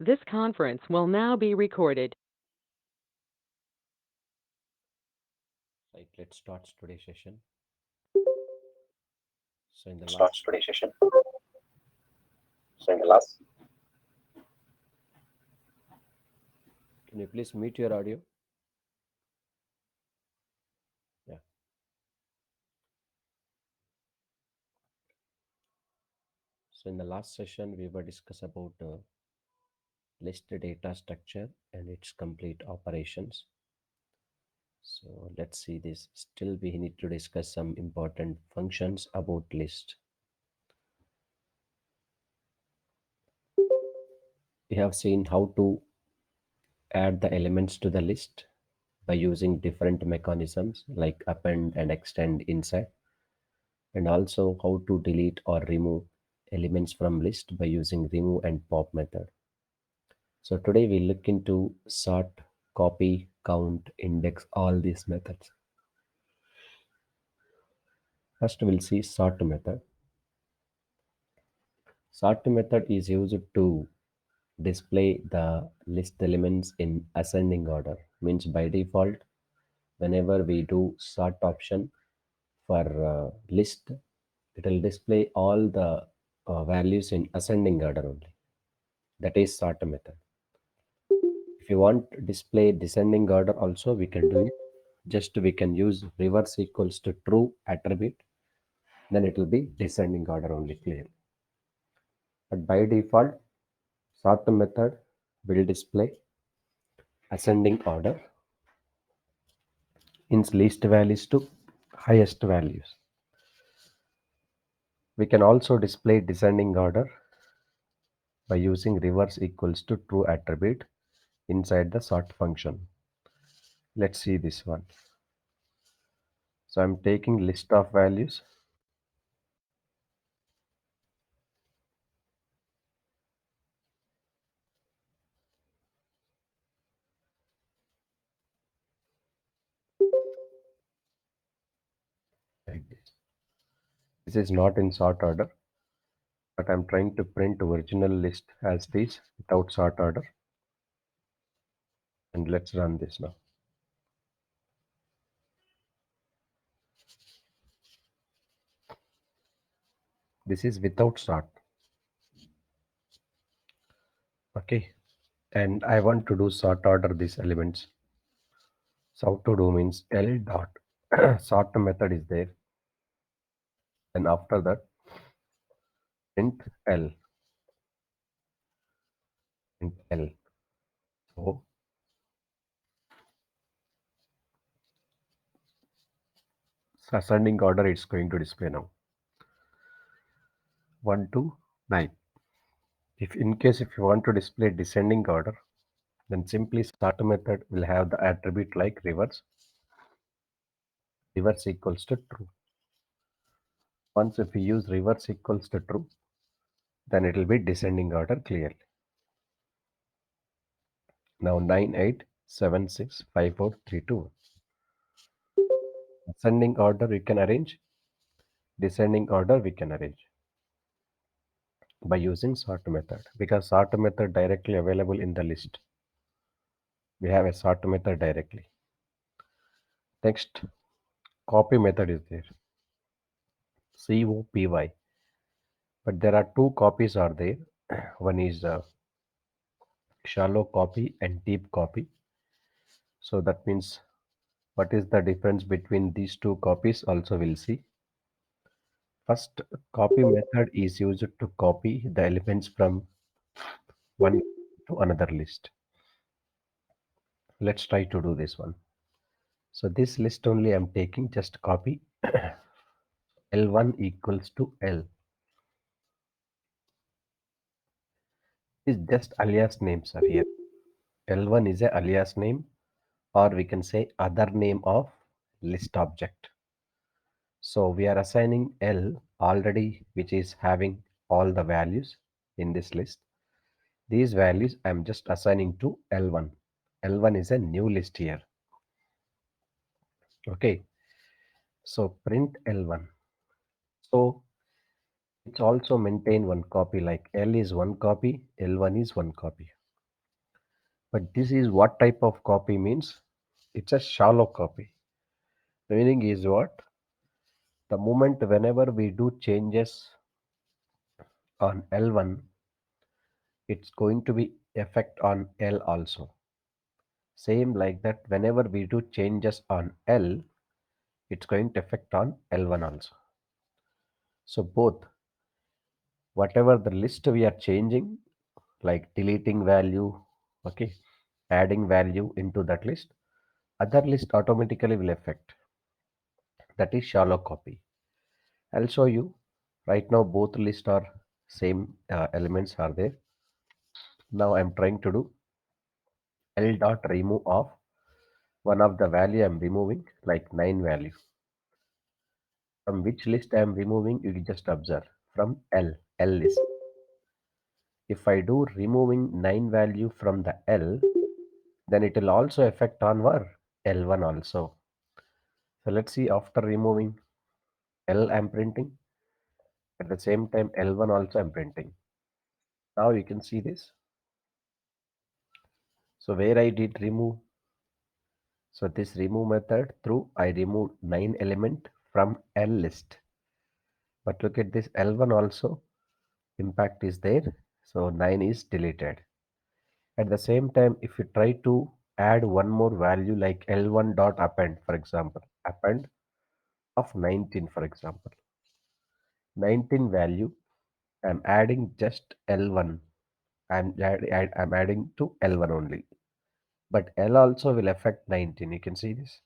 This conference will now be recorded. Right, let's start today's session. So in the Starts last, today's session. So in the last, can you please mute your audio? Yeah. So in the last session, we were discuss about list data structure and its complete operations. So let's see this. Still, we need to discuss some important functions about list. We have seen how to add the elements to the list by using different mechanisms like append and extend inside, and also how to delete or remove elements from list by using remove and pop method. So today we look into sort, copy, count, index, all these methods. First we'll see sort method. Sort method is used to display the list elements in ascending order. Means by default, whenever we do sort option for list, it will display all the values in ascending order only. That is sort method. If you want display descending order also, we can do it. Just we can use reverse equals to true attribute, then it will be descending order only clear. But by default, sort method will display ascending order in least values to highest values. We can also display descending order by using reverse equals to true attribute inside the sort function. Let's see this one. So I'm taking list of values. Like this. This is not in sort order, but I'm trying to print original list as it is without sort order. And let's run this now. This is without sort. Okay. And I want to do sort order these elements. So how to do means L dot sort method is there. And after that, print L. Print L. So ascending order it's going to display now. 1 to 9. If in case if you want to display descending order, then simply sort method will have the attribute like reverse. Reverse equals to true. Once if we use reverse equals to true, then it will be descending order clearly. Now 9, 8, 7, 6, 5, 4, 3, 2. Ascending order we can arrange. Descending order we can arrange by using sort method, because sort method directly available in the list. We have a sort method directly. Next, copy method is there. COPY. But there are two copies are there. One is shallow copy and deep copy. So that means what is the difference between these two copies also we'll see. First, copy method is used to copy the elements from one to another list. Let's try to do this one. So this list only I'm taking, just copy. L1 equals to L. Is just alias names are here. L1 is a alias name, or we can say other name of list object. So we are assigning L already, which is having all the values in this list. These values I'm just assigning to L1. L1 is a new list here. Okay. So print L1. So it's also maintain one copy, like L is one copy, L1 is one copy. But this is what type of copy means? It's a shallow copy. The meaning is what? The moment whenever we do changes on L1, it's going to be effect on L also. Same like that, whenever we do changes on L, it's going to affect on L1 also. So both, whatever the list we are changing, like deleting value, okay, adding value into that list, other list automatically will affect. That is shallow copy. I'll show you. Right now both lists are same elements are there. Now I'm trying to do L dot remove of one of the value I'm removing, like 9 value. From which list I'm removing, you just observe. From L list. If I do removing 9 value from the L, then it will also affect on our L1 also. So let's see, after removing L I'm printing, at the same time L1 also I'm printing. Now you can see this. So where I did remove, so this remove method through I removed 9 element from L list. But look at this L1 also impact is there. So 9 is deleted. At the same time, if you try to add one more value like L1 dot append, for example, append of 19, for example, 19 value, I'm adding just L1. I'm adding to L1 only. But L also will affect 19. You can see this.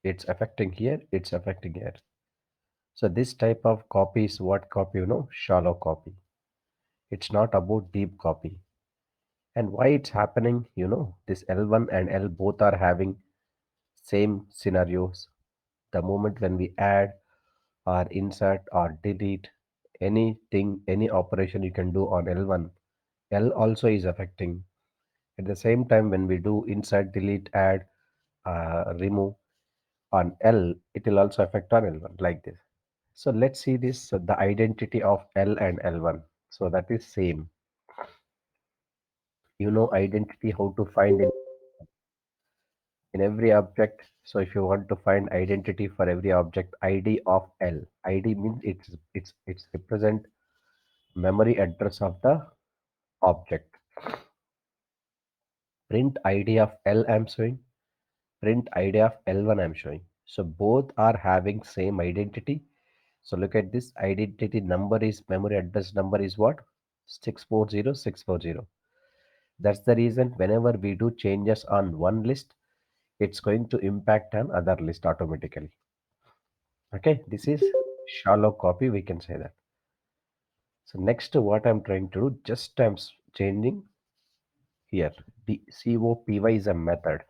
It's affecting here, it's affecting here. So this type of copy is what copy, shallow copy. It's not about deep copy. And why it's happening, this L1 and L both are having same scenarios. The moment when we add or insert or delete anything, any operation you can do on L1, L also is affecting. At the same time, when we do insert, delete, add, remove on L, it will also affect on L1 like this. So let's see this, the identity of L and L1. So that is same. Identity, how to find in every object. So if you want to find identity for every object, ID of L. ID means it's represent memory address of the object. Print ID of L I'm showing. Print ID of L1 I'm showing. So both are having same identity. So look at this identity number is memory address number is what? 640640. That's the reason whenever we do changes on one list, it's going to impact on other list automatically. Okay, this is shallow copy, we can say that. So next what I'm trying to do, just I'm changing here. The copy is a method,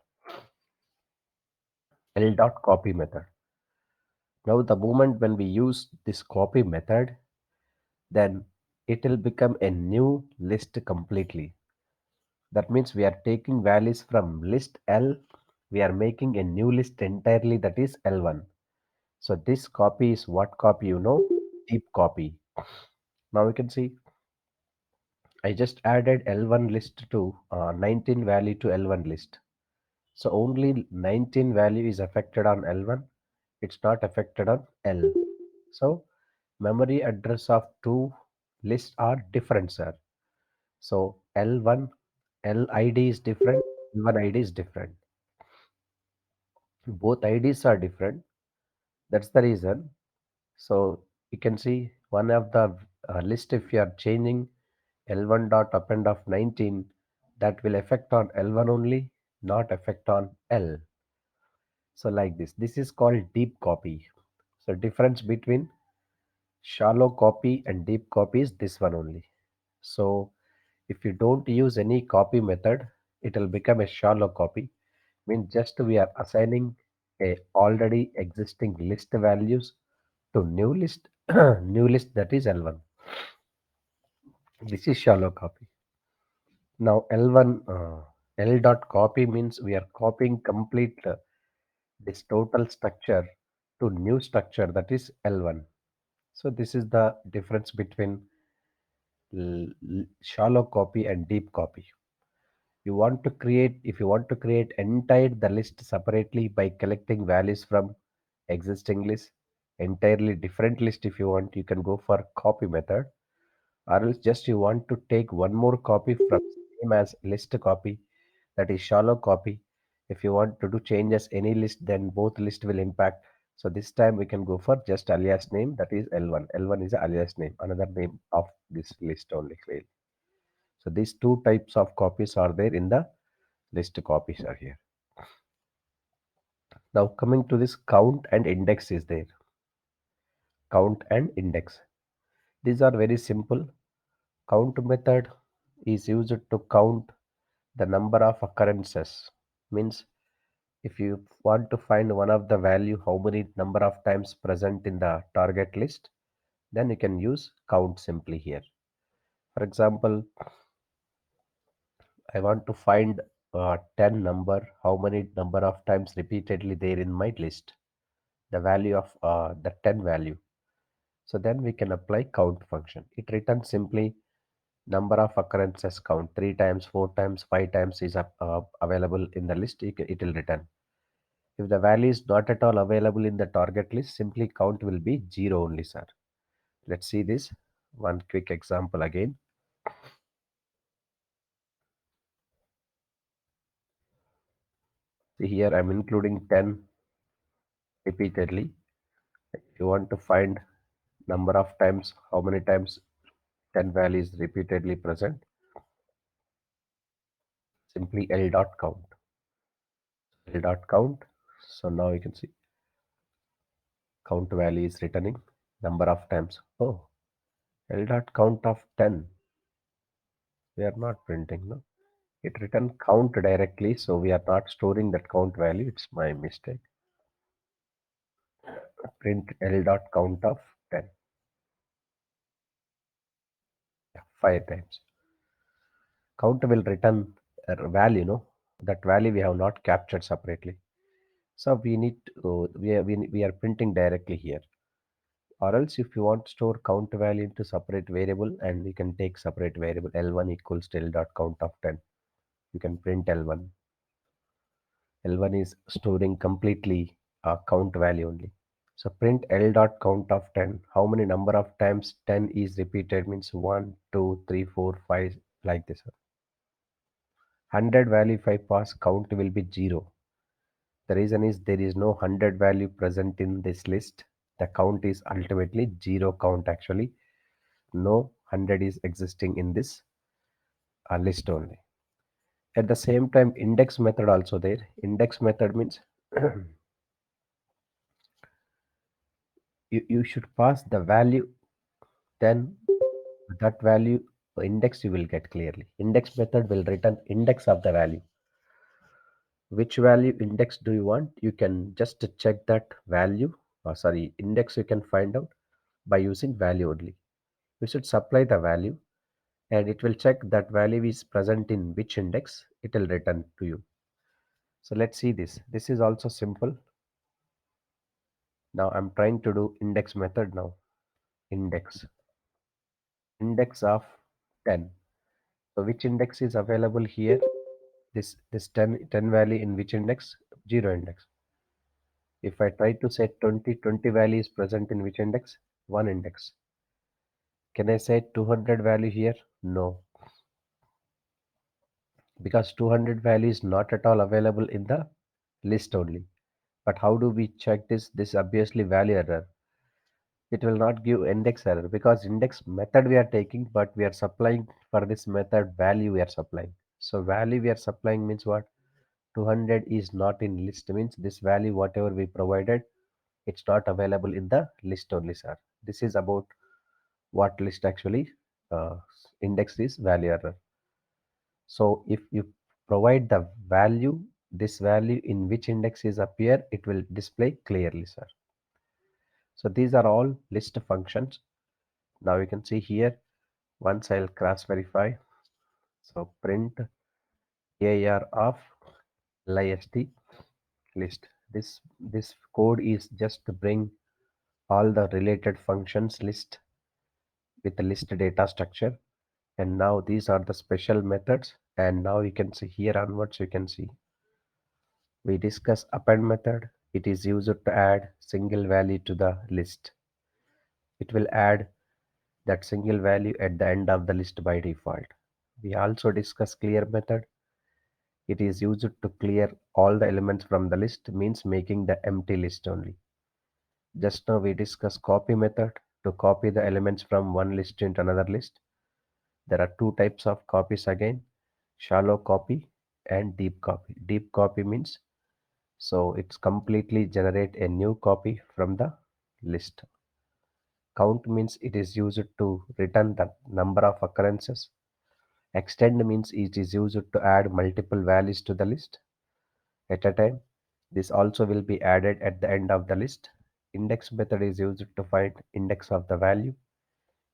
L dot copy method. Now the moment when we use this copy method, then it will become a new list completely. That means we are taking values from list L, we are making a new list entirely, that is L1. So this copy is what copy, deep copy. Now we can see I just added L1 list to 19 value to L1 list. So only 19 value is affected on L1. It's not affected on L. So memory address of two lists are different, sir. So L1, L ID is different, L1 ID is different. Both IDs are different. That's the reason. So you can see one of the list, if you are changing L1 dot append of 19, that will affect on L1 only, not affect on L. So like this is called deep copy. So difference between shallow copy and deep copy is this one only. So if you don't use any copy method, it will become a shallow copy. Means just we are assigning a already existing list values to new list, new list, that is L1. This is shallow copy. Now L1, L dot copy means we are copying complete this total structure to new structure, that is L1. So this is the difference between shallow copy and deep copy. If you want to create entire the list separately by collecting values from existing list, entirely different list, if you want, you can go for copy method. Or else just you want to take one more copy from same as list copy, that is shallow copy. If you want to do changes any list, then both list will impact. So this time we can go for just alias name, that is L1. L1 is a alias name, another name of this list only, clearly. So these two types of copies are there in the list copies are here. Now coming to this count and index is there. Count and index. These are very simple. Count method is used to count the number of occurrences. Means if you want to find one of the value how many number of times present in the target list, then you can use count simply here. For example, I want to find 10 number, how many number of times repeatedly there in my list, the value of the 10 value. So then we can apply count function. It returns simply number of occurrences count, 3 times, 4 times, 5 times is available in the list, it will return. If the value is not at all available in the target list, simply count will be 0 only, sir. Let's see this one quick example again. See here I'm including 10 repeatedly. If you want to find number of times, how many times 10 value is repeatedly present, simply L dot count. L dot count. So now you can see count value is returning number of times. Oh, L dot count of 10. We are not printing, no? It return count directly, so we are not storing that count value. It's my mistake. Print L dot count of 10. Yeah, 5 times. Count will return a value, no? That value we have not captured separately. So we need to, we are printing directly here. Or else if you want to store count value into separate variable, and you can take separate variable L1 equals to L dot count of 10. You can print L1. L1 is storing completely count value only. So print L dot count of 10. How many number of times 10 is repeated means 1, 2, 3, 4, 5 like this. 100 value if I pass, count will be 0. The reason is there is no 100 value present in this list. The count is ultimately 0 count actually. No 100 is existing in this list only. At the same time, index method also there. Index method means you should pass the value, then that value index you will get clearly. Index method will return index of the value. Which value index do you want? You can just check that value, sorry, index you can find out by using value only. You should supply the value and it will check that value is present in which index, it will return to you. So let's see this. This is also simple. Now I'm trying to do index method now. Index. Index of 10. So which index is available here? This 10 value in which index? 0 index. If I try to say 20 value is present in which index? 1 index. Can I say 200 value here? No, because 200 value is not at all available in the list only. But how do we check this? This obviously value error. It will not give index error because index method we are taking, but we are supplying for this method value we are supplying. So value we are supplying means what? 200 is not in list means this value whatever we provided, it's not available in the list only, sir. This is about what list actually uh, index is value error. So if you provide the value, this value in which index is appear, it will display clearly, sir. So these are all list functions. Now you can see here, once I'll cross verify. So print AR of list list. This code is just to bring all the related functions list with the list data structure. And now these are the special methods. And now you can see here onwards, you can see we discuss append method. It is used to add single value to the list. It will add that single value at the end of the list by default. We also discuss clear method. It is used to clear all the elements from the list, means making the empty list only. Just now we discussed copy method to copy the elements from one list into another list. There are two types of copies again, shallow copy and deep copy. Deep copy means so it's completely generate a new copy from the list. Count means it is used to return the number of occurrences. Extend means it is used to add multiple values to the list at a time. This also will be added at the end of the list. Index method is used to find index of the value.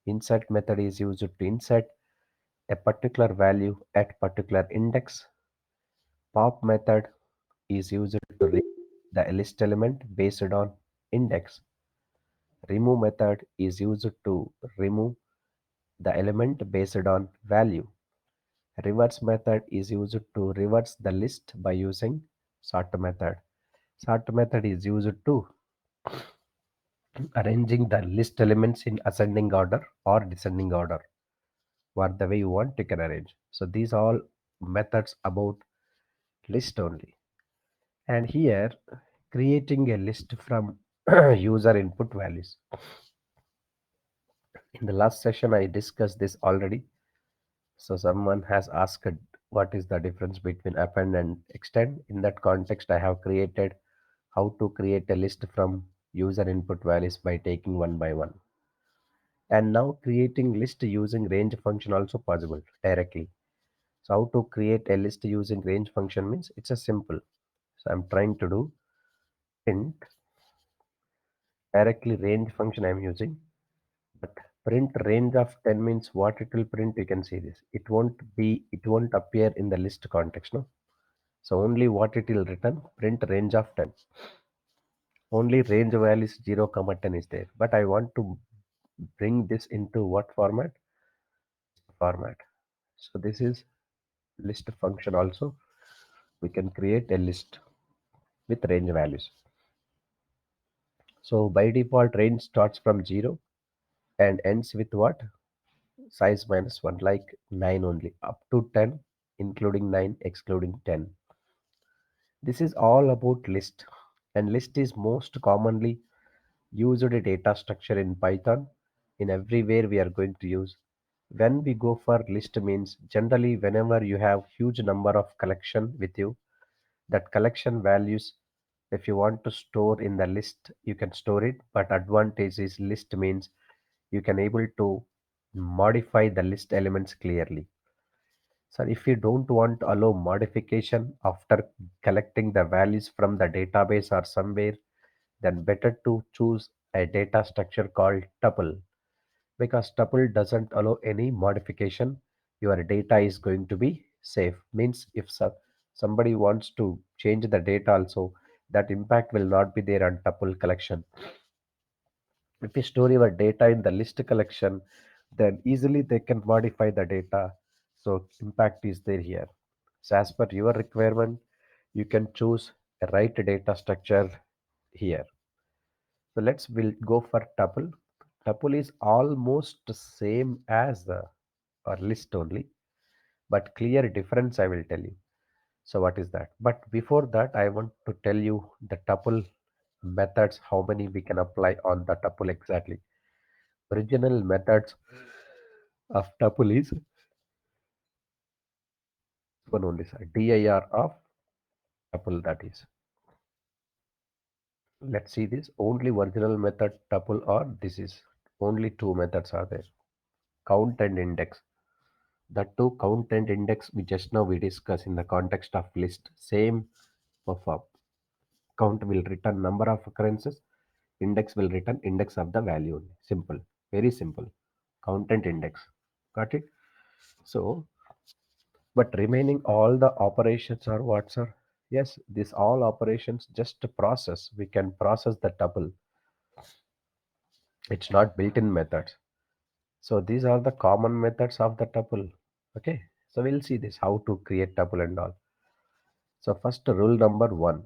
Insert method is used to insert a particular value at particular index. Pop method is used to read the list element based on index. Remove method is used to remove the element based on value. Reverse method is used to reverse the list by using sort method. Sort method is used to arranging the list elements in ascending order or descending order. What the way you want, you can arrange. So these all methods about list only. And here, creating a list from user input values. In the last session, I discussed this already. So someone has asked what is the difference between append and extend. In that context, I have created how to create a list from user input values by taking one by one. And now creating list using range function also possible directly. So how to create a list using range function means it's a simple. So I'm trying to do print directly range function I'm using. But print range of 10 means what it will print, you can see this. It won't appear in the list context, no? So only what it will return, print range of 10. Only range value is 0, comma 10 is there. But I want to bring this into what format? List format. So this is list function also. We can create a list with range values. So by default range starts from 0 and ends with what? Size minus 1, like 9 only, up to 10, including 9, excluding 10. This is all about list, and list is most commonly used data structure in Python. In everywhere we are going to use. When we go for list means generally whenever you have huge number of collection with you, that collection values, if you want to store in the list, you can store it. But advantage is list means you can able to modify the list elements clearly. So if you don't want to allow modification after collecting the values from the database or somewhere, then better to choose a data structure called tuple, because tuple doesn't allow any modification. Your data is going to be safe. Means if somebody wants to change the data also, that impact will not be there on tuple collection. If you store your data in the list collection, then easily they can modify the data. So impact is there here. So as per your requirement, you can choose a right data structure here. So let's will go for tuple. Tuple is almost same as or list only, but clear difference I will tell you. So what is that? But before that, I want to tell you the tuple methods, how many we can apply on the tuple exactly. Original methods of tuple is one only, sir. dir of tuple, that is. Let's see this. Only original method tuple, or this is only two methods are there. Count and index. The two, count and index, we just now we discuss in the context of list. Same perform. Count will return number of occurrences. Index will return index of the value only. Simple. Very simple. Count and index. Got it? So but remaining all the operations are what, sir? Yes, these all operations just a process. We can process the tuple. It's not built-in methods. So these are the common methods of the tuple. Okay, so we'll see this how to create tuple and all. So first rule number one.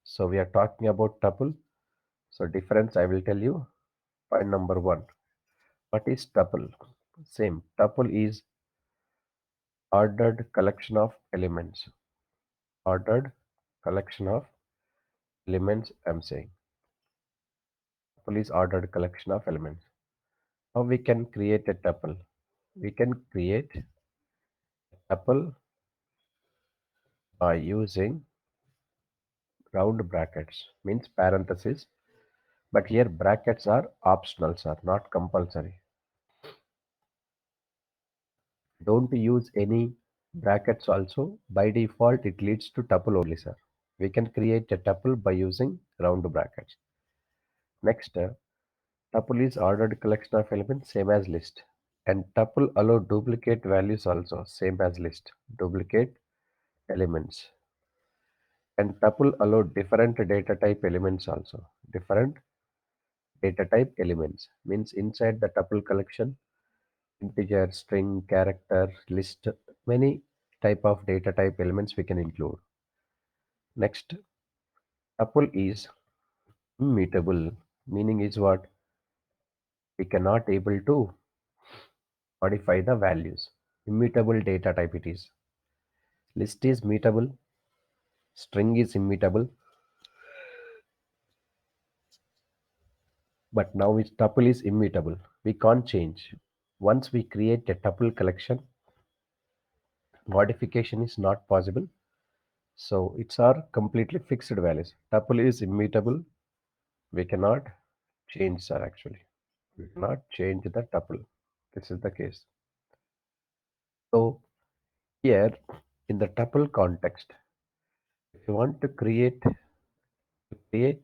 So we are talking about tuple. So difference I will tell you. Point number one. What is tuple? Same. Tuple is ordered collection of elements. Ordered collection of elements. I'm saying. Tuple is ordered collection of elements. How we can create a tuple? We can create a tuple by using round brackets. Means parenthesis. But here brackets are optional, sir, not compulsory. Don't use any brackets also. By default, it leads to tuple only, sir. We can create a tuple by using round brackets. Next, tuple is ordered collection of elements, same as list. And tuple allow duplicate values also, same as list. Duplicate elements. And tuple allow different data type elements also. Different data type elements means inside the tuple collection integer, string, character, list, many type of data type elements we can include. Next, tuple is immutable, meaning is what? We cannot able to modify the values. Immutable data type it is. List is mutable, string is immutable, but now its tuple is immutable. We can't change. Once we create a tuple collection, modification is not possible. So it's our completely fixed values. Tuple is immutable. We cannot change, sir, actually. We cannot change the tuple. This is the case. So here in the tuple context, if you want to create a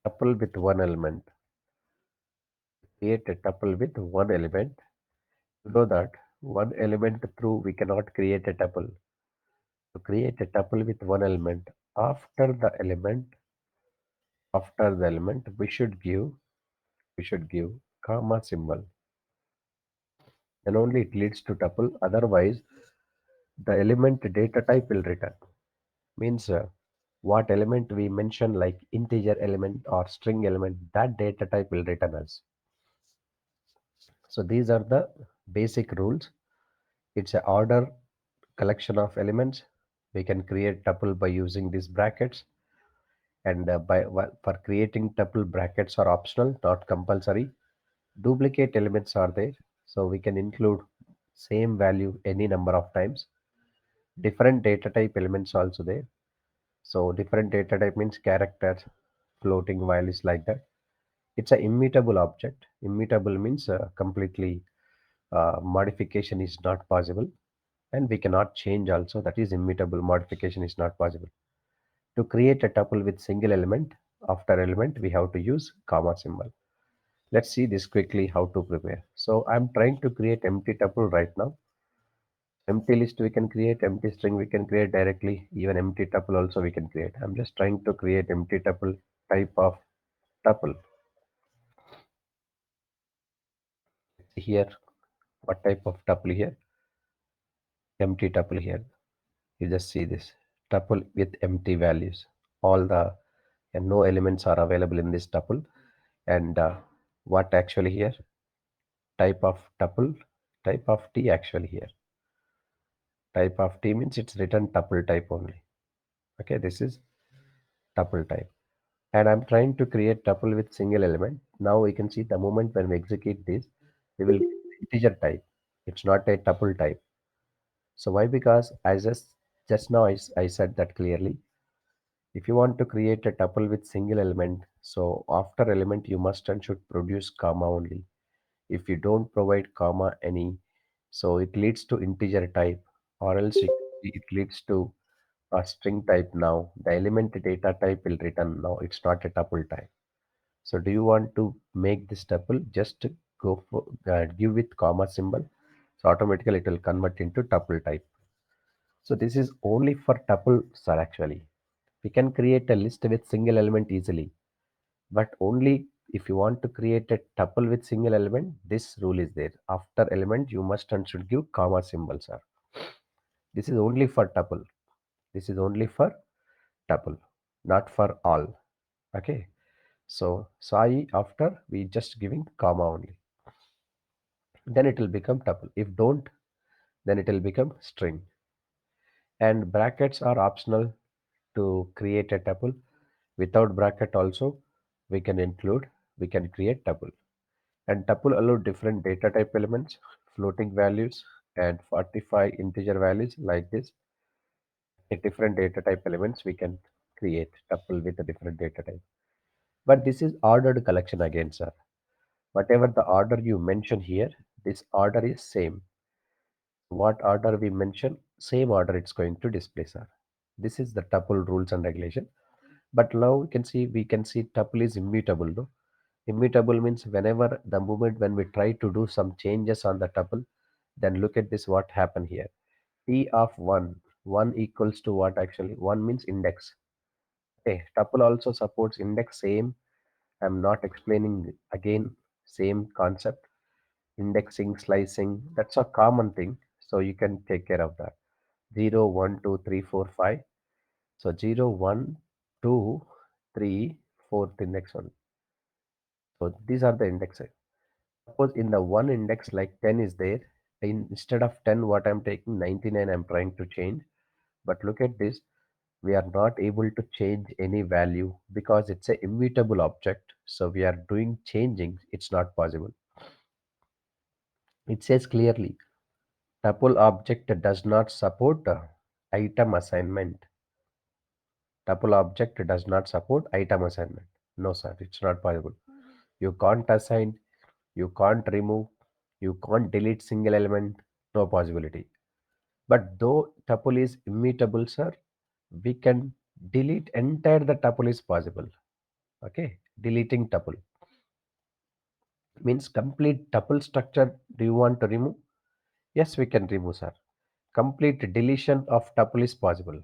tuple with one element, create a tuple with one element, you know that one element through we cannot create a tuple. To create a tuple with one element, after the element, after the element, we should give comma symbol. Then only it leads to tuple. Otherwise, the element data type will return. Means what element we mention like integer element or string element, that data type will return us. So these are the basic rules. It's a order collection of elements. We can create tuple by using these brackets, and for creating tuple, brackets are optional, not compulsory. Duplicate elements are there, so we can include same value any number of times. Different data type elements also there. So different data type means characters, floating values like that. It's an immutable object. Immutable means completely modification is not possible, and we cannot change also. That is immutable. Modification is not possible. To create a tuple with single element, after element we have to use comma symbol. Let's see this quickly how to prepare. So I'm trying to create empty tuple right now. Empty list we can create, empty string we can create directly, even empty tuple also we can create. I'm just trying to create empty tuple type of tuple. Here, what type of tuple here? Empty tuple here. You just see this tuple with empty values. All the and no elements are available in this tuple. And what actually here? Type of tuple, type of t actually here. Type of t means it's written tuple type only. Okay, this is tuple type. And I'm trying to create tuple with single element. Now we can see the moment when we execute this, we will get integer type. It's not a tuple type. So why? Because I just now I said that clearly. If you want to create a tuple with single element, so after element you must and should produce comma only. If you don't provide comma any, so it leads to integer type, or else it leads to a string type. Now the element data type will return. Now it's not a tuple type. So do you want to make this tuple? Just go for give with comma symbol. So automatically it will convert into tuple type. So this is only for tuple, sir. Actually, we can create a list with single element easily, but only If you want to create a tuple with single element, this rule is there. After element, you must and should give comma symbols. Are this is only for tuple. This is only for tuple, not for all. Okay. So Sai after we just giving comma only. Then it will become tuple. If don't, then it will become string. And brackets are optional to create a tuple. Without bracket also, we can include, we can create tuple. And tuple allow different data type elements, floating values, and 45 integer values like this. A different data type elements we can create tuple with a different data type. But this is ordered collection again, sir. Whatever the order you mention here, this order is same. What order we mention, same order it's going to display, sir. This is the tuple rules and regulation. But now we can see tuple is immutable, no? Immutable means whenever the moment when we try to do some changes on the tuple, then look at this what happened here. T of 1 equals to what actually? 1 means index. Okay, tuple also supports index, same. I'm not explaining again, same concept. Indexing, slicing, that's a common thing. So you can take care of that. 0, 1, 2, 3, 4, 5. So 0, 1, 2, 3, 4, the next one. So these are the indexes. Suppose in the one index like 10 is there. Instead of 10, what I'm taking 99, I'm trying to change. But look at this. We are not able to change any value because it's a immutable object. So we are doing changing. It's not possible. It says clearly, tuple object does not support item assignment. Tuple object does not support item assignment. No, sir, it's not possible. You can't assign, you can't remove, you can't delete single element, no possibility. But though tuple is immutable, sir, we can delete entire the tuple is possible. Okay, deleting tuple means complete tuple structure. Do you want to remove? Yes, we can remove, sir. Complete deletion of tuple is possible.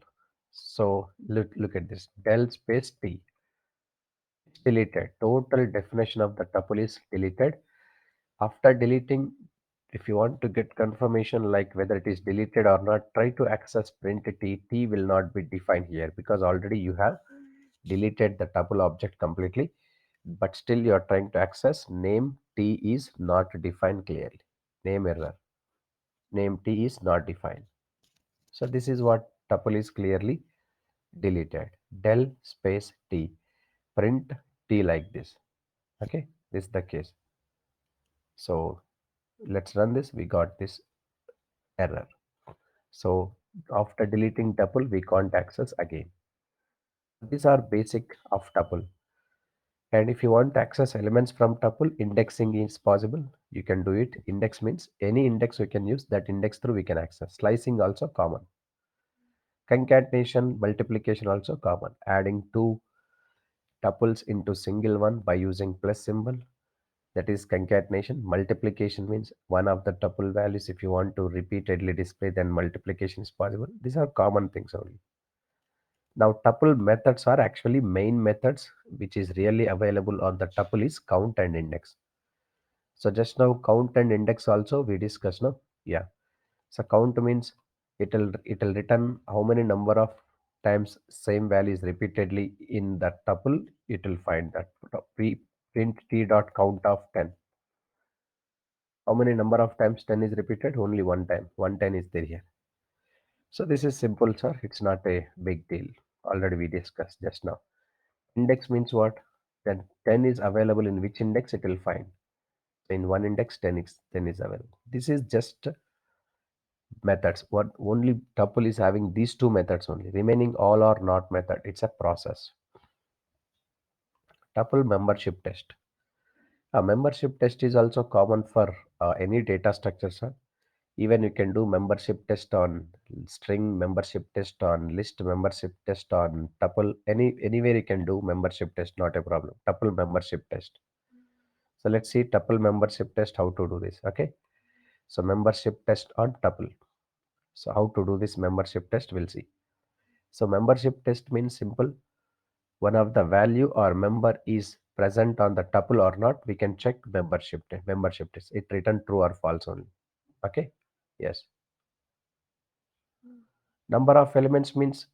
So look at this. Del space T. It's deleted. Total definition of the tuple is deleted. After deleting, if you want to get confirmation like whether it is deleted or not, try to access print T. T will not be defined here because already you have deleted the tuple object completely. But still you are trying to access name T is not defined clearly. Name error. Name T is not defined. So this is what tuple is clearly deleted. Del space T. Print T like this. Okay, this is the case. So let's run this. We got this error. So after deleting tuple, we can't access again. These are basic of tuple. And if you want to access elements from tuple, indexing is possible. You can do it. Index means any index we can use, that index through we can access. Slicing also common. Concatenation, multiplication also common. Adding two tuples into single one by using plus symbol, that is concatenation. Multiplication means one of the tuple values if you want to repeatedly display, then multiplication is possible. These are common things only. Now tuple methods are actually main methods which is really available on the tuple is count and index. So just now count and index also we discussed, no? Yeah. So count means it'll return how many number of times same value is repeatedly in that tuple. It will find that print t dot count of 10. How many number of times 10 is repeated? Only one time. 110 is there here. So this is simple, sir. It's not a big deal. Already we discussed just now. Index means what? Then 10 is available in which index it will find. In one index 10 is available. This is just methods. What only tuple is having these two methods only. Remaining all or not method. It's a process. Tuple membership test. A membership test is also common for any data structure, sir. Even you can do membership test on string, membership test on list, membership test on tuple. Anywhere you can do membership test, not a problem. Tuple membership test. So let's see tuple membership test how to do this. Okay. So membership test on tuple. So how to do this membership test we'll see. So membership test means simple. One of the value or member is present on the tuple or not, we can check membership test. It return true or false only. Okay. Yes. Number of elements means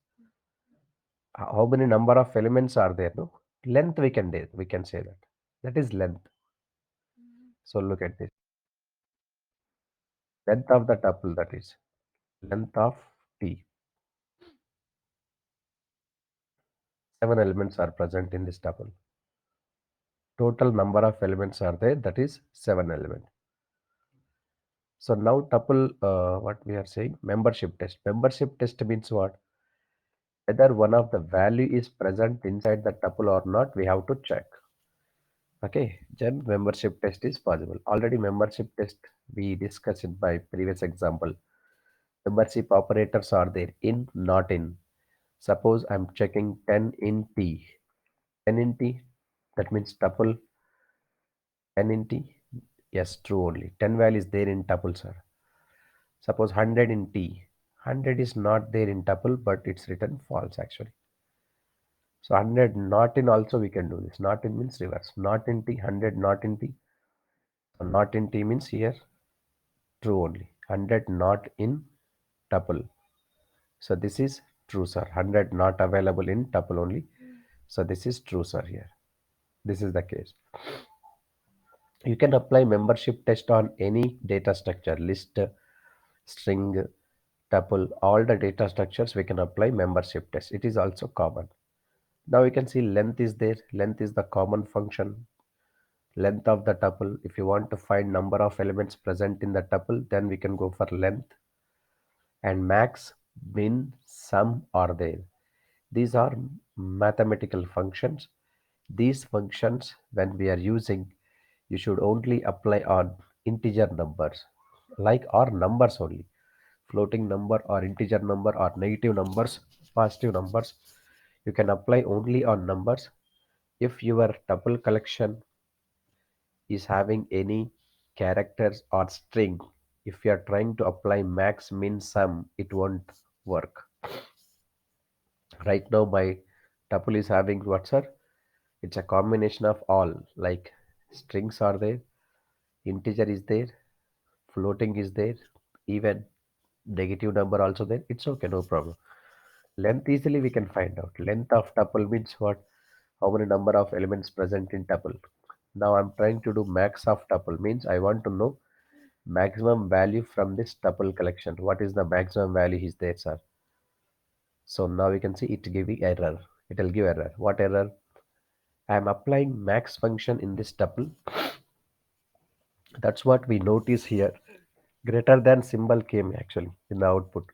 how many number of elements are there. No, length we can say that. That is length. So look at this. Length of the tuple, that is length of t. 7 elements are present in this tuple. Total number of elements are there, that is 7 elements. So now tuple, what we are saying, membership test. Membership test means what? Whether one of the value is present inside the tuple or not, we have to check. Okay, then membership test is possible. Already membership test we discussed in my previous example. Membership operators are there in, not in. Suppose I'm checking 10 in T. 10 in T, that means tuple 10 in T. Yes, true only. 10 value is there in tuple, sir. Suppose 100 in T. 100 is not there in tuple, but it's written false actually. So 100 not in also we can do this. Not in means reverse. Not in T, 100 not in T. So not in T means here true only. 100 not in tuple. So this is true, sir. 100 not available in tuple only. So this is true, sir, here. This is the case. You can apply membership test on any data structure, list, string, tuple, all the data structures we can apply membership test. It is also common. Now you can see length is there. Length is the common function. Length of the tuple. If you want to find number of elements present in the tuple, then we can go for length. And max, min, sum are there. These are mathematical functions. These functions, when we are using, you should only apply on integer numbers, like or numbers only. Floating number or integer number or negative numbers, positive numbers. You can apply only on numbers. If your tuple collection is having any characters or string, if you are trying to apply max, min, sum, it won't work. Right now my tuple is having what, sir? It's a combination of all, like strings are there, integer is there, floating is there, even negative number also there. It's okay, no problem. Length easily we can find out. Length of tuple means what? How many number of elements present in tuple. Now I'm trying to do max of tuple, means I want to know maximum value from this tuple collection. What is the maximum value is there, sir? So now we can see it giving error. It will give error. What error? I am applying max function in this tuple. That's what we notice here. Greater than symbol came actually in the output.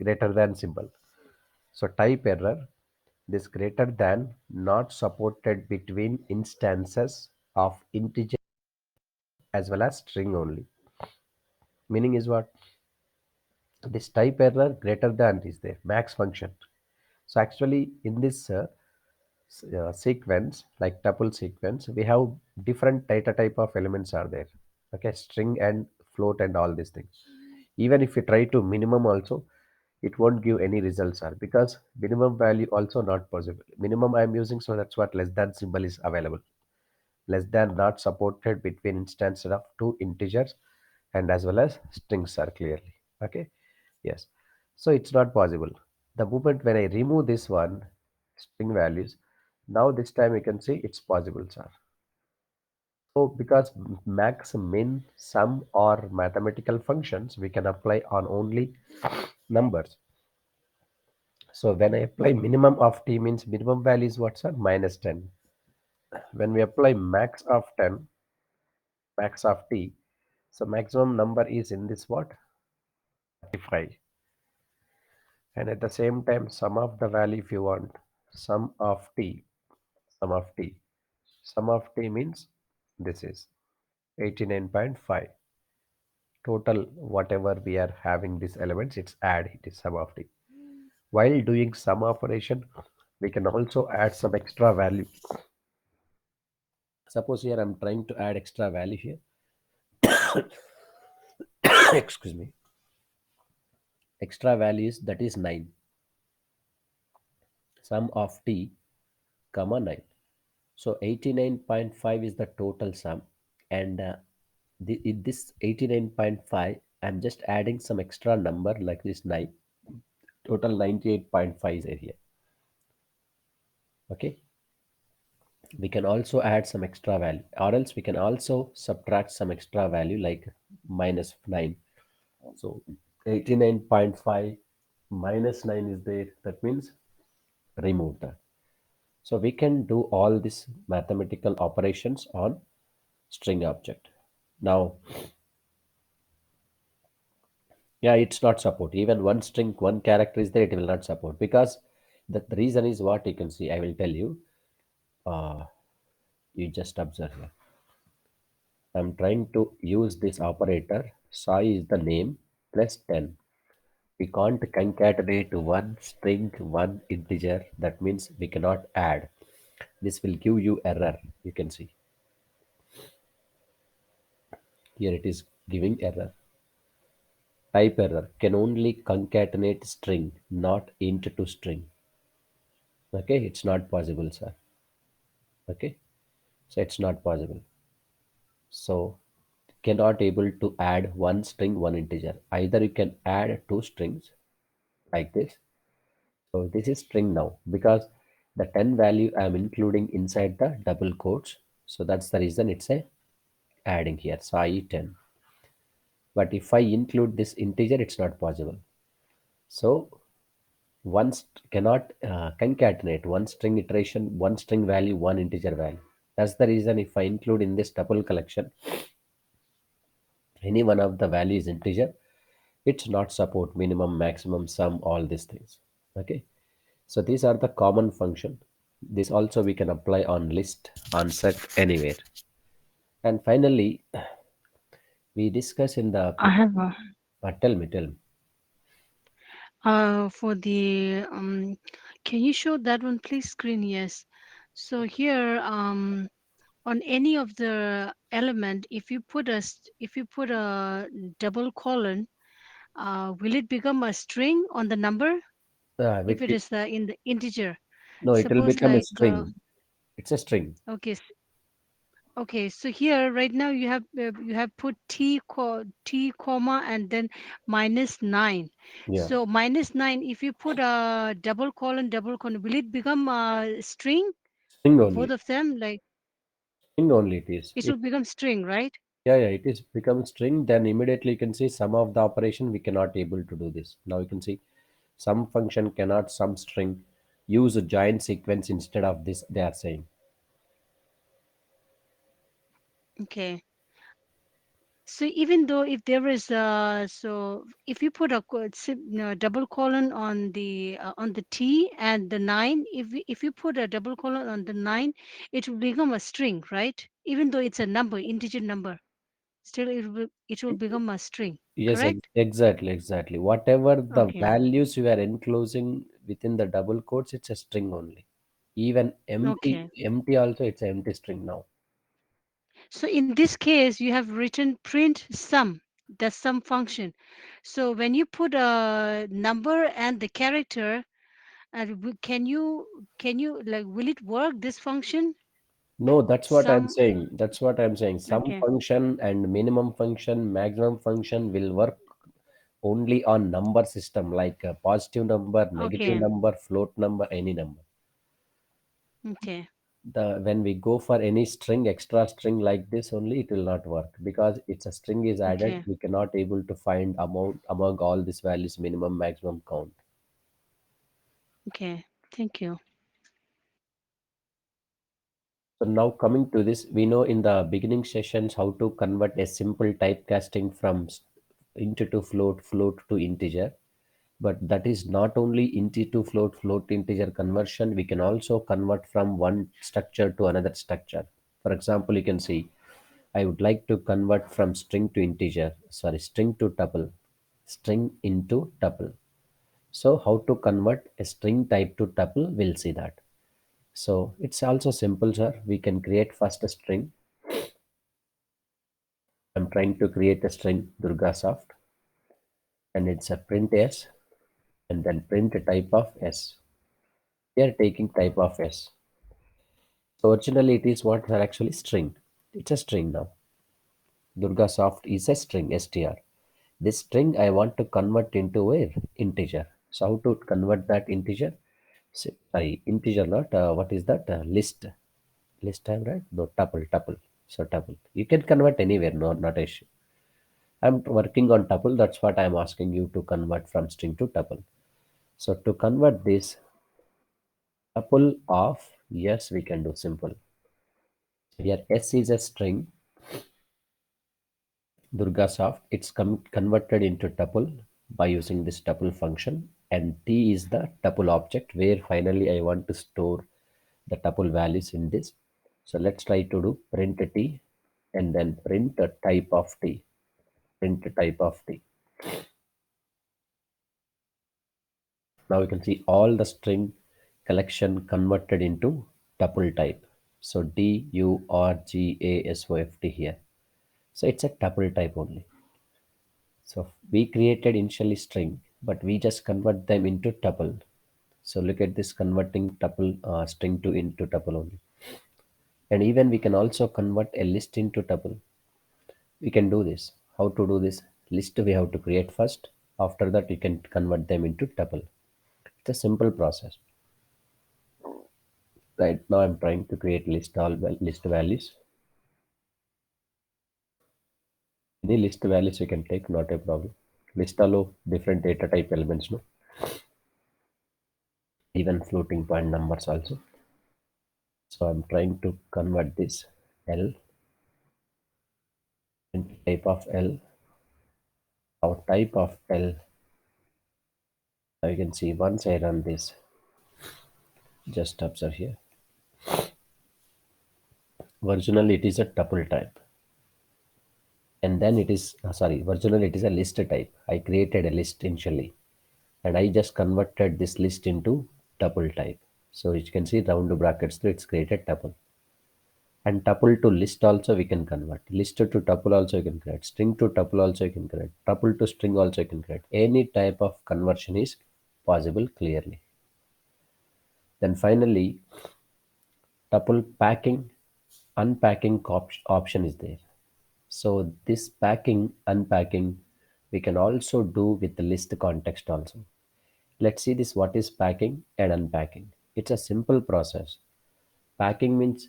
Greater than symbol. So type error. This greater than not supported between instances of integer as well as string only. Meaning is what? This type error greater than is there. Max function. So actually in this sequence, like tuple sequence, we have different data type of elements are there. Okay, string and float and all these things. Even if you try to minimum also, it won't give any results, sir, because minimum value also not possible. Minimum I am using, so that's what less than symbol is available. Less than not supported between instances of two integers and as well as strings are clearly. Okay, yes. So it's not possible. The moment when I remove this one, string values, now this time you can see it's possible, sir. So because max, min, sum or mathematical functions, we can apply on only numbers. So when I apply minimum of t, means minimum value is what, sir? Minus 10. When we apply max of 10, max of t, so maximum number is in this what? 35. And at the same time, sum of the value if you want, sum of t, sum of t. Sum of t means this is 89.5. Total whatever we are having these elements, it's add, it is sum of t. While doing sum operation, we can also add some extra value. Suppose here I'm trying to add extra value here. Excuse me. Extra values, that is 9. Sum of t, comma 9. So 89.5 is the total sum, and this 89.5, I'm just adding some extra number like this 9. Total 98.5 is here. Okay, we can also add some extra value, or else we can also subtract some extra value like minus 9. So 89.5 minus 9 is there. That means remove that. So we can do all these mathematical operations on string object. Now, yeah, it's not support. Even one string, one character is there, it will not support because the reason is what you can see. I will tell you. Uh, you just observe here. I'm trying to use this operator. Sai is the name plus 10. We can't concatenate one string, one integer. That means we cannot add. This will give you error. You can see here it is giving error. Type error can only concatenate string, not int to string. Okay, it's not possible, sir. Okay, so it's not possible. So cannot able to add one string, one integer. Either you can add two strings like this. So this is string now because the 10 value I am including inside the double quotes. So that's the reason it's a adding here. So I 10. But if I include this integer, it's not possible. So cannot concatenate one string iteration, one string value, one integer value. That's the reason if I include in this tuple collection any one of the values integer, it's not support minimum, maximum, sum, all these things. Okay. So these are the common function. This also we can apply on list, on set, anywhere. And finally, we discuss in the I have a, tell me. for the can you show that one please screen? Yes. So here on any of the element, if you put a double colon, will it become a string on the number if it is in the integer? No, it will Suppose become a like string. It's a string. okay, okay. So here right now you have put t comma and then -9. Yeah, So -9. If you put a double colon, will it become a string? string Both only. of them, like String only it is. it will become string, right? Yeah, it is become string. Then immediately you can see some of the operation we cannot able to do this. Now you can see some function cannot some string use a giant sequence instead of this. They are saying Okay. So even though if there is so if you put a no, double colon on the T and the 9, if you put a double colon on the 9, it will become a string, right? Even though it's a number, integer number, still it will become a string, yes, correct? exactly. Whatever the Okay, values you are enclosing within the double quotes, it's a string only. Even okay. empty also it's an empty string now. So in this case, you have written print sum, the sum function. So when you put a number and the character, can you like will it work this function? No, that's what I'm Some saying. That's what I'm saying. Some okay, function and minimum function, maximum function will work only on number system like a positive number, negative okay, number, float number, any number. okay, The when we go for any string, extra string like this only, it will not work because it's a string is added. okay, We cannot able to find amount among all these values, minimum, maximum count. okay. Thank you. So now coming to this, we know in the beginning sessions how to convert a simple typecasting from int to float, float to integer. But that is not only int to float, float to integer conversion. We can also convert from one structure to another structure. For example, you can see I would like to convert from string to integer, sorry, string to tuple, string into tuple. So how to convert a string type to tuple, we'll see that. So it's also simple, sir. We can create first a string. I'm trying to create a string Durga Soft and it's a print s and then print a type of s. We are taking type of s. So originally it is what are actually string. It's a string now. Durga soft is a string str. This string I want to convert into a integer. So how to convert that integer? Sorry, integer not what is that list? List time, right? No, tuple. So tuple. You can convert anywhere. No, not a issue. I'm working on tuple. That's what I'm asking you to convert from string to tuple. So to convert this tuple of, yes, we can do simple. Here S is a string, Durga soft. It's converted into tuple by using this tuple function, and T is the tuple object where finally I want to store the tuple values in this. So let's try to do print T and then print a type of T. Print type of T. Now you can see all the string collection converted into tuple type. So DURGASOFT here. So it's a tuple type only. So we created initially string, but we just convert them into tuple. So look at this converting tuple string to into tuple only. And even we can also convert a list into tuple. We can do this. How to do this? List we have to create first. After that, you can convert them into tuple. It's a simple process. Right now, I'm trying to create list values. Any list values you can take, not a problem. List allow different data type elements, no? Even floating point numbers also. So I'm trying to convert this L into type of L. Our type of L. Now you can see once I run this, just observe here. Originally it is a tuple type, and then it is originally it is a list type. I created a list initially, and I just converted this list into tuple type. So you can see round brackets through it's created tuple. And tuple to list also we can convert. List to tuple also you can create. String to tuple also you can create. Tuple to string also you can create. Any type of conversion is possible clearly. Then finally, tuple packing, unpacking option is there. So this packing, unpacking, we can also do with the list context also. Let's see this what is packing and unpacking. It's a simple process. Packing means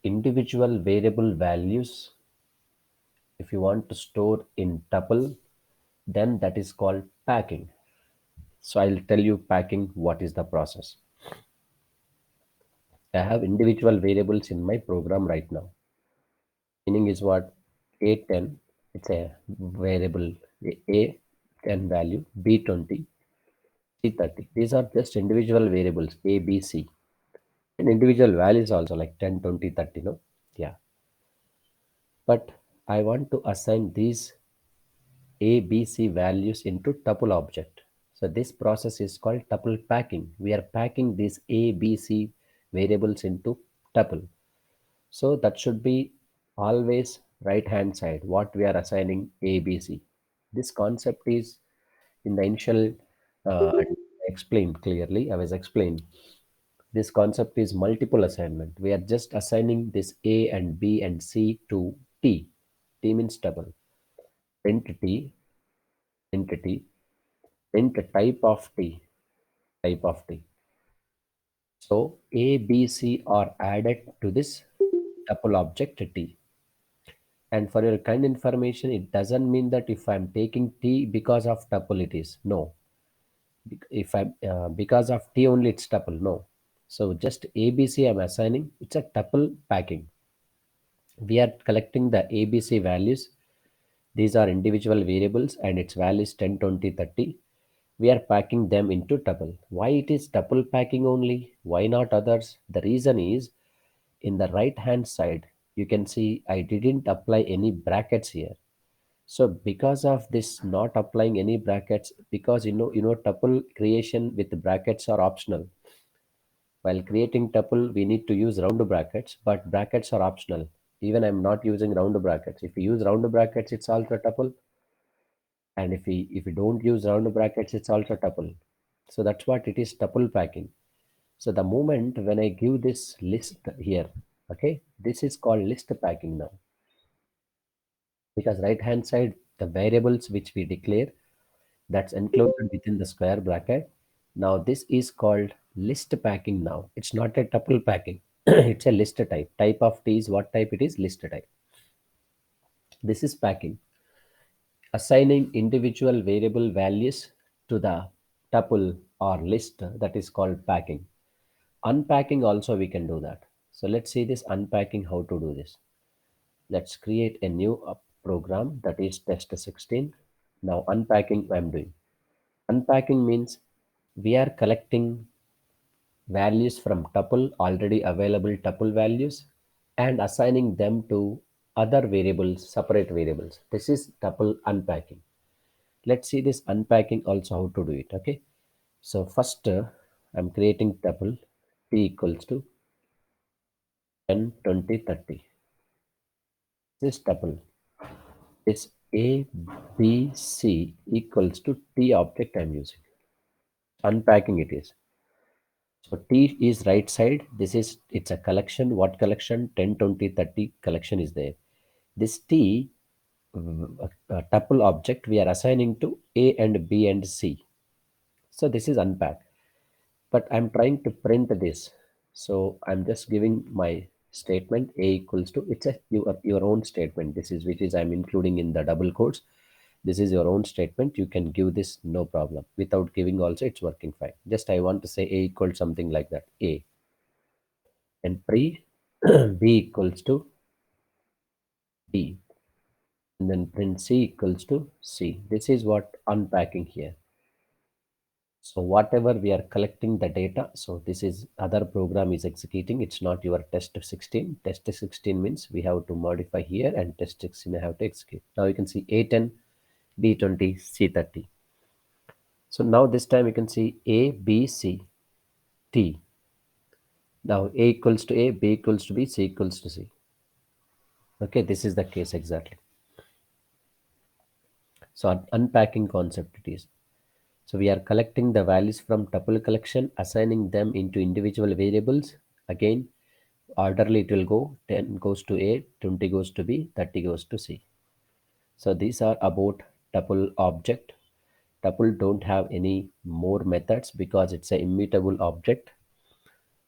individual variable values. If you want to store in tuple, then that is called packing. So I'll tell you packing what is the process. I have individual variables in my program right now. Meaning is what? A10, it's a variable A10 value, B20, C30. These are just individual variables A, B, C. And individual values also like 10, 20, 30, no? Yeah. But I want to assign these A, B, C values into tuple object. So this process is called tuple packing. We are packing these A, B, C variables into tuple. So that should be always right hand side what we are assigning A, B, C. This concept is in the initial explained clearly. I was explained. This concept is multiple assignment. We are just assigning this A and B and C to T. T means tuple. Entity, entity, int type of T, type of T. So A, B, C are added to this tuple object T. And for your kind information, it doesn't mean that if I'm taking T because of tuple it is. No. If I'm because of T only it's tuple. No. So just ABC I'm assigning. It's a tuple packing. We are collecting the ABC values. These are individual variables and its values 10, 20, 30. We are packing them into tuple. Why it is tuple packing only? Why not others? The reason is in the right hand side, you can see I didn't apply any brackets here. So because of this not applying any brackets, because tuple creation with brackets are optional. While creating tuple, we need to use round brackets, but brackets are optional. Even I'm not using round brackets. If we use round brackets, it's also a tuple. And if we don't use round brackets, it's also tuple. So that's what it is tuple packing. So the moment when I give this list here, Okay, this is called list packing now, because right hand side the variables which we declare, that's enclosed within the square bracket. Now this is called list packing. Now it's not a tuple packing. It's a list type of t is what type it is, list type. This is packing, assigning individual variable values to the tuple or list, that is called packing. Unpacking also we can do that. So let's see this unpacking, how to do this. Let's create a new program, that is test 16. Now unpacking I'm doing. Unpacking means we are collecting values from tuple, already available tuple values, and assigning them to other variables, separate variables. This is tuple unpacking. Let's see this unpacking also, how to do it. Okay, so first I'm creating tuple t equals to 10, 20, 30. This tuple is a b c equals to t object I'm using. Unpacking it is, so T is right side. This is, it's a collection. What collection? 10, 20, 30 collection is there. This T tuple object we are assigning to A and B and C. So this is unpack. But I'm trying to print this. So I'm just giving my statement A equals to, it's a your own statement. This is which is I'm including in the double quotes. This is your own statement. You can give this no problem. Without giving also it's working fine. Just I want to say A equals something like that. A and pre b equals to b, and then print c equals to c. This is what unpacking here. So whatever we are collecting the data, so this is other program is executing. It's not your test 16. Test 16 means we have to modify here, and test 16 I have to execute. Now you can see A10, B20, C30. So now this time you can see A, B, C, T. Now A equals to A, B equals to B, C equals to C. Okay, this is the case exactly. So unpacking concept it is. So we are collecting the values from tuple collection, assigning them into individual variables. Again, orderly it will go. 10 goes to A, 20 goes to B, 30 goes to C. So these are about tuple object. Tuple don't have any more methods because it's an immutable object.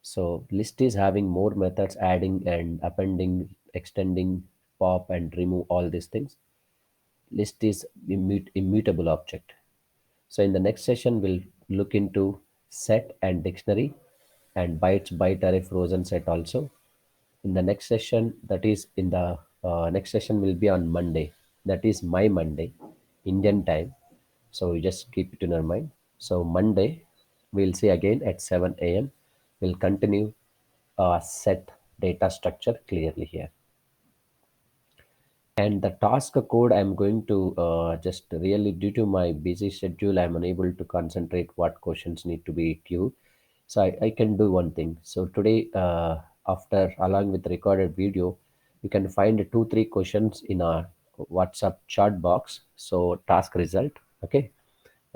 So list is having more methods, adding and appending, extending, pop and remove, all these things. List is immutable object. So in the next session, we'll look into set and dictionary and bytes, byte array, frozen set also. In the next session, that is in the next session will be on Monday. That is my Monday, Indian time. So you just keep it in your mind. So Monday, we'll see again at 7 a.m. We'll continue set data structure clearly here. And the task code, I'm going to just really, due to my busy schedule, I'm unable to concentrate what questions need to be queued. So I can do one thing. So today, after along with recorded video, you can find two, three questions in our WhatsApp chat box. So task result. Okay.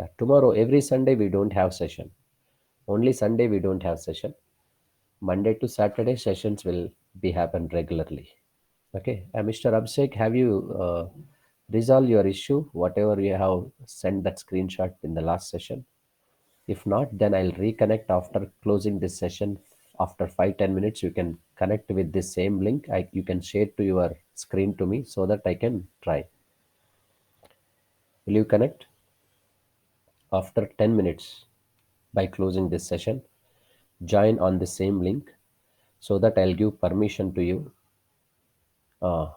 Yeah. Tomorrow, every Sunday, we don't have session. Only Sunday, we don't have session. Monday to Saturday sessions will be happen regularly. Okay, Mr. Abhishek, have you resolved your issue? Whatever you have sent that screenshot in the last session. If not, then I'll reconnect after closing this session. After 5-10 minutes, you can connect with this same link. You can share to your screen to me so that I can try. Will you connect after 10 minutes by closing this session? Join on the same link so that I'll give permission to you.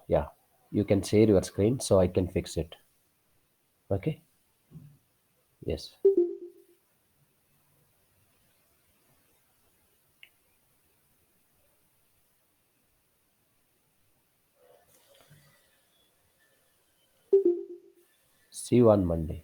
Yeah, you can share your screen so I can fix it. Okay. Yes. See you on Monday.